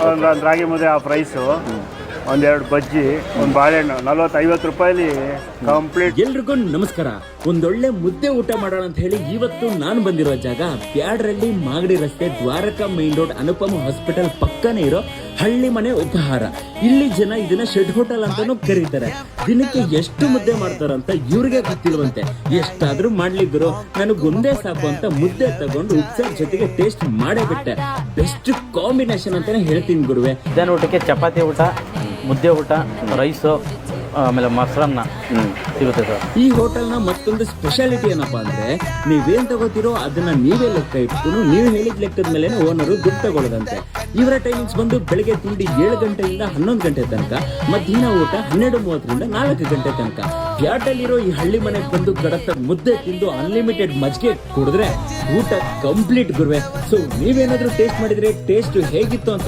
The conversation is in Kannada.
ಒಂದು ರಾಗಿ ಮುದ್ದೆ ಆ ಪ್ರೈಸು, ಒಂದೆರಡು ಬಜ್ಜಿ, ಒಂದು ಬಾಳೆಹಣ್ಣು 40-50 ರೂಪಾಯಿಲಿ ಕಂಪ್ಲೀಟ್. ಎಲ್ರಿಗೂ ನಮಸ್ಕಾರ. ಒಂದೊಳ್ಳೆ ಮುದ್ದೆ ಊಟ ಮಾಡೋಣ ಅಂತ ಹೇಳಿ ಇವತ್ತು ನಾನು ಬಂದಿರೋ ಜಾಗ ಬ್ಯಾಡ್ರಳ್ಳಿ ಮಾಗಡಿ ರಸ್ತೆ, ದ್ವಾರಕಾ ಮೈನ್ ರೋಡ್, ಅನುಪಮ ಹಾಸ್ಪಿಟಲ್ ಪಕ್ಕನೇ ಇರೋ ಹಳ್ಳಿ ಮನೆ ಉಪಹಾರ. ಇಲ್ಲಿ ಜನ ಇದನ್ನ ಶೆಡ್ ಹೋಟೆಲ್ ಅಂತಾನೂ ಕರೀತಾರೆ. ದಿನಕ್ಕೆ ಎಷ್ಟು ಮುದ್ದೆ ಮಾಡ್ತಾರಂತ ಇವ್ರಿಗೆ ಗೊತ್ತಿಲ್ವಂತೆ. ಎಷ್ಟಾದ್ರೂ ಮಾಡ್ಲಿ ಗುರು, ನನಗೊಂದೇ ಸಾಕು ಅಂತ ಮುದ್ದೆ ತಗೊಂಡು ಉಪ್ಸಾರ್ ಜೊತೆಗೆ ಟೇಸ್ಟ್ ಮಾಡೇ ಬಿಟ್ಟೆ. ಬೆಸ್ಟ್ ಕಾಂಬಿನೇಷನ್ ಅಂತಾನೆ ಹೇಳ್ತೀನಿ ಗುರುವೆ. ಮಧ್ಯಾಹ್ನ ಊಟಕ್ಕೆ ಚಪಾತಿ ಊಟ, ಮುದ್ದೆ ಊಟ, ರೈಸು, ಆಮೇಲೆ ಮೊಸರನ್ನ ಸಿಗುತ್ತೆ ಸರ್. ಈ ಹೋಟೆಲ್ನ ಮತ್ತೊಂದು ಸ್ಪೆಷಾಲಿಟಿ ಏನಪ್ಪಾ ಅಂದ್ರೆ, ನೀವೇನ್ ತಗೋತಿರೋ ಅದನ್ನ ನೀವೇ ಲೆಕ್ಕ ಇಟ್ಕೊಂಡು ನೀವು ಹೇಳಿದ ಲೆಕ್ಕದ ಮೇಲೆ ಓನರು ದುಡ್ಡು ತಗೊಳ್ಳೋದಂತೆ. ಇವರ ಟೈಮಿಂಗ್ಸ್ ಬಂದು ಬೆಳಿಗ್ಗೆ ತಿಂಡಿ 7 ಗಂಟೆಯಿಂದ 11 ಗಂಟೆ ತನಕ, ಮಧ್ಯಾಹ್ನ ಊಟ 12:30ರಿಂದ 4 ಗಂಟೆ ತನಕ. ಪ್ಯಾಟಲ್ಲಿರೋ ಈ ಹಳ್ಳಿ ಮನೆಗೆ ಬಂದು ಕಡತ ಮುದ್ದೆ ತಿಂದು ಅನ್ಲಿಮಿಟೆಡ್ ಮಜ್ಜಿಗೆ ಕುಡಿದ್ರೆ ಊಟ ಕಂಪ್ಲೀಟ್ ಗುರುವೆ. ಸೊ ನೀವೇನಾದ್ರೂ ಟೇಸ್ಟ್ ಮಾಡಿದ್ರೆ ಟೇಸ್ಟ್ ಹೇಗಿತ್ತು ಅಂತ